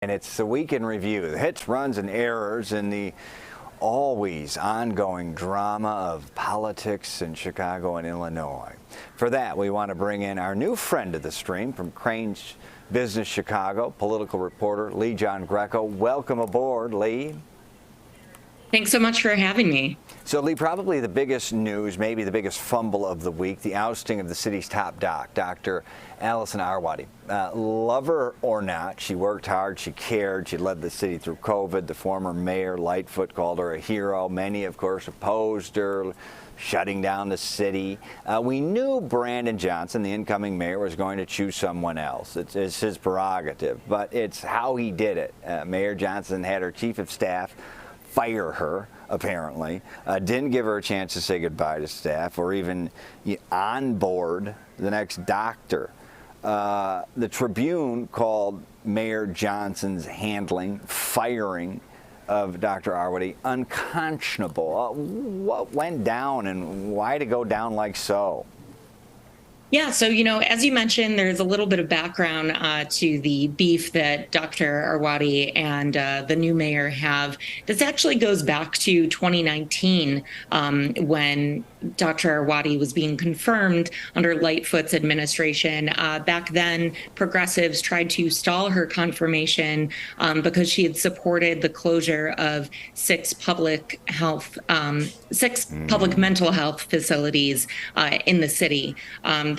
And it's the week in review, the hits, runs, and errors in the always ongoing drama of politics in Chicago and Illinois. For that, we want to bring in our new friend of the stream from Crain's Business Chicago, political reporter Leigh Giangreco. Welcome aboard, Leigh. Thanks so much for having me. So, Leigh, probably the biggest news, maybe the biggest fumble of the week, the ousting of the city's top doc, Dr. Allison Arwady. Love her or not, she worked hard, she cared, she led the city through COVID. The former mayor, Lightfoot, called her a hero. Many, of course, opposed her, shutting down the city. We knew Brandon Johnson, the incoming mayor, was going to choose someone else. It's his prerogative, but it's how he did it. Mayor Johnson had her chief of staff fire her, apparently, didn't give her a chance to say goodbye to staff or even onboard the next doctor. The Tribune called Mayor Johnson's firing of Dr. Arwady unconscionable. What went down and why did it go down like so? Yeah, so, as you mentioned, there's a little bit of background to the beef that Dr. Arwady and the new mayor have. This actually goes back to 2019 when Dr. Arwady was being confirmed under Lightfoot's administration. Back then, progressives tried to stall her confirmation because she had supported the closure of six public mental health facilities in the city.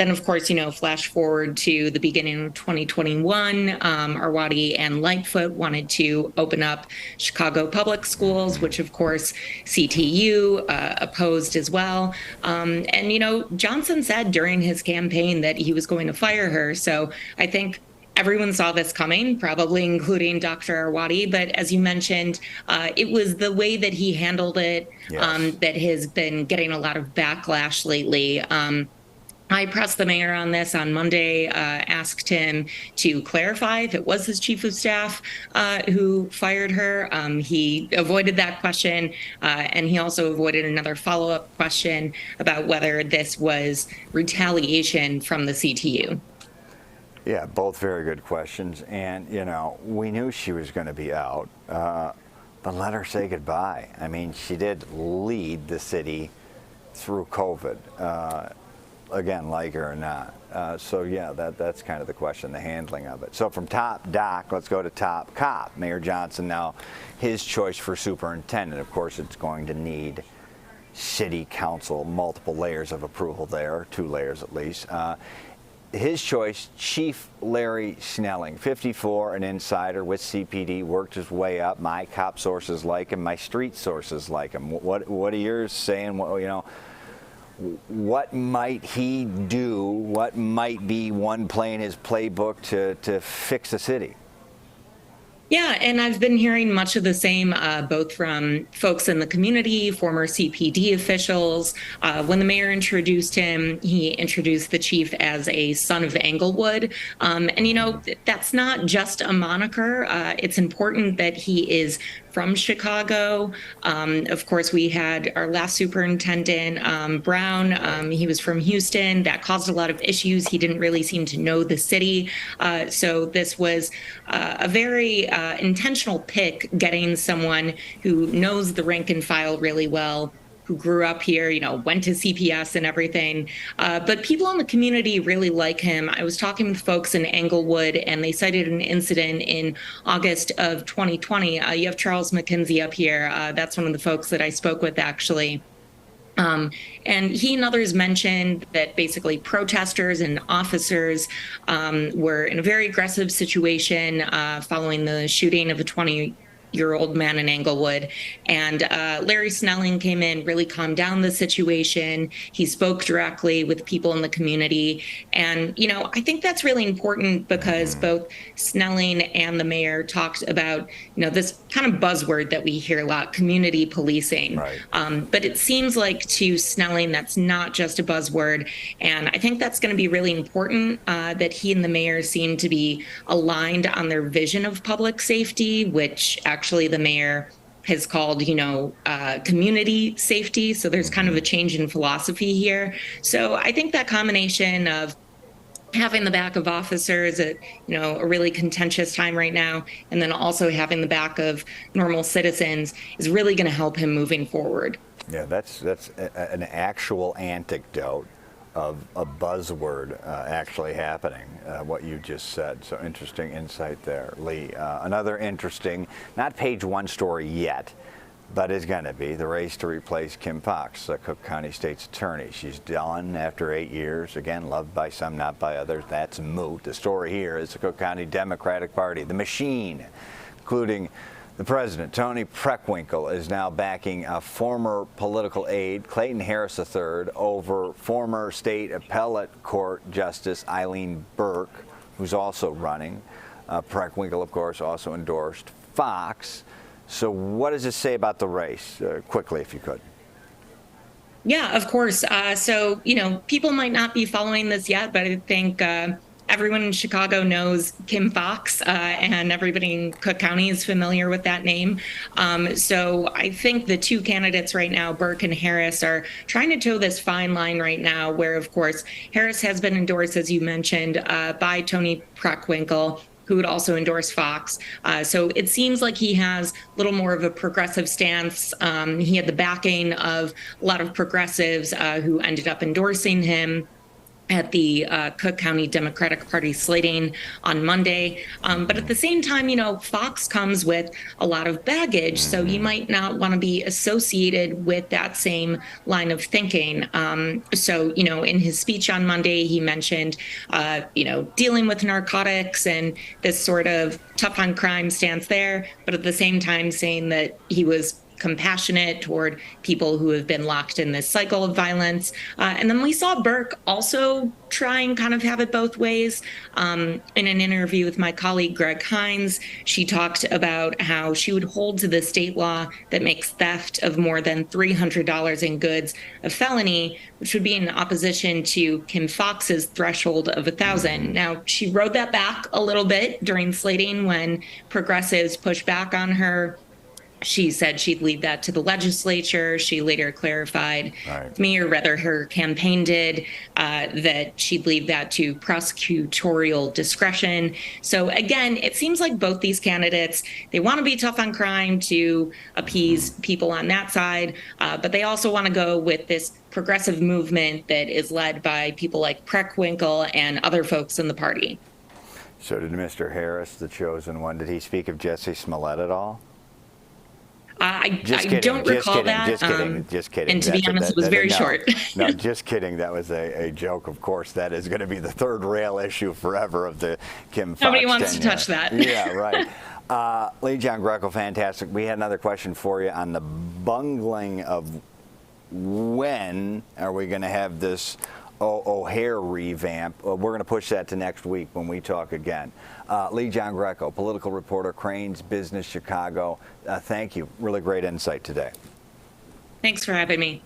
Then, of course, flash forward to the beginning of 2021, Arwady and Lightfoot wanted to open up Chicago public schools, which, of course, CTU opposed as well. Johnson said during his campaign that he was going to fire her. So I think everyone saw this coming, probably including Dr. Arwady. But as you mentioned, it was the way that he handled it that has been getting a lot of backlash lately. I pressed the mayor on this on Monday, asked him to clarify if it was his chief of staff who fired her. He avoided that question, and he also avoided another follow-up question about whether this was retaliation from the CTU. Yeah, both very good questions. And, we knew she was going to be out, but let her say goodbye. I mean, she did lead the city through COVID. Again, like her or not. So yeah, that's kind of the question, the handling of it. So from top doc, let's go to top cop. Mayor Johnson now, his choice for superintendent. Of course, it's going to need city council, multiple layers of approval there, 2 layers at least. His choice, Chief Larry Snelling, 54, an insider with CPD, worked his way up. My cop sources like him, my street sources like him. What are yours saying? What might he do? What might be one play in his playbook to fix the city? Yeah, and I've been hearing much of the same, both from folks in the community, former CPD officials. When the mayor introduced him, he introduced the chief as a son of Englewood. That's not just a moniker. It's important that he is from Chicago. Of course, we had our last superintendent, Brown. He was from Houston. That caused a lot of issues. He didn't really seem to know the city. So this was a very intentional pick, getting someone who knows the rank and file really well, who grew up here, went to CPS and everything. But people in the community really like him. I was talking with folks in Englewood, and they cited an incident in August of 2020. You have Charles McKenzie up here. That's one of the folks that I spoke with, actually. And he and others mentioned that basically protesters and officers were in a very aggressive situation following the shooting of a 20-year-old man in Englewood. And Larry Snelling came in, really calmed down the situation. He spoke directly with people in the community. And, I think that's really important because both Snelling and the mayor talked about, this kind of buzzword that we hear a lot, community policing. Right. But it seems like to Snelling, that's not just a buzzword. And I think that's going to be really important that he and the mayor seem to be aligned on their vision of public safety, which actually the mayor has called, community safety. So there's kind of a change in philosophy here. So I think that combination of having the back of officers at a really contentious time right now, and then also having the back of normal citizens is really going to help him moving forward. Yeah, that's an actual anecdote of a buzzword actually happening, what you just said. So interesting insight there, Leigh. Another interesting, not page one story yet, but is going to be the race to replace Kim Foxx, the Cook County State's attorney. She's done after 8 years. Again, loved by some, not by others. That's moot. The story here is the Cook County Democratic Party, the machine, including the president, Tony Preckwinkle, is now backing a former political aide, Clayton Harris III, over former state appellate court justice Eileen Burke, who's also running. Preckwinkle, of course, also endorsed Fox. So what does this say about the race? Quickly, if you could. Yeah, of course. So, people might not be following this yet, but I think everyone in Chicago knows Kim Foxx, and everybody in Cook County is familiar with that name. So I think the two candidates right now, Burke and Harris, are trying to toe this fine line right now where, of course, Harris has been endorsed, as you mentioned, by Tony Preckwinkle, who would also endorse Fox. So it seems like he has a little more of a progressive stance. He had the backing of a lot of progressives who ended up endorsing him at the Cook County Democratic Party slating on Monday. But at the same time, Fox comes with a lot of baggage, so you might not want to be associated with that same line of thinking. So, in his speech on Monday, he mentioned, dealing with narcotics and this sort of tough on crime stance there, but at the same time saying that he was compassionate toward people who have been locked in this cycle of violence. And then we saw Burke also try and kind of have it both ways. In an interview with my colleague, Greg Hines, she talked about how she would hold to the state law that makes theft of more than $300 in goods a felony, which would be in opposition to Kim Foxx's threshold of $1,000. Now, she rode that back a little bit during slating when progressives pushed back on her. She said she'd leave that to the legislature. She later clarified to me, or rather her campaign did, that she'd leave that to prosecutorial discretion. So again, it seems like both these candidates, they want to be tough on crime to appease people on that side, but they also want to go with this progressive movement that is led by people like Preckwinkle and other folks in the party. So did Mr. Harris, the chosen one, did he speak of Jesse Smollett at all? I don't recall that. Just kidding. And to be honest, it was very short. No, just kidding. That was a joke. Of course, that is going to be the third rail issue forever of the Kim Foxx Nobody wants tenure. to touch that. Yeah, right. Leigh, Giangreco, fantastic. We had another question for you on the bungling of when are we going to have this O'Hare revamp. We're going to push that to next week when we talk again. Leigh Giangreco, political reporter, Crain's Business Chicago. Thank you. Really great insight today. Thanks for having me.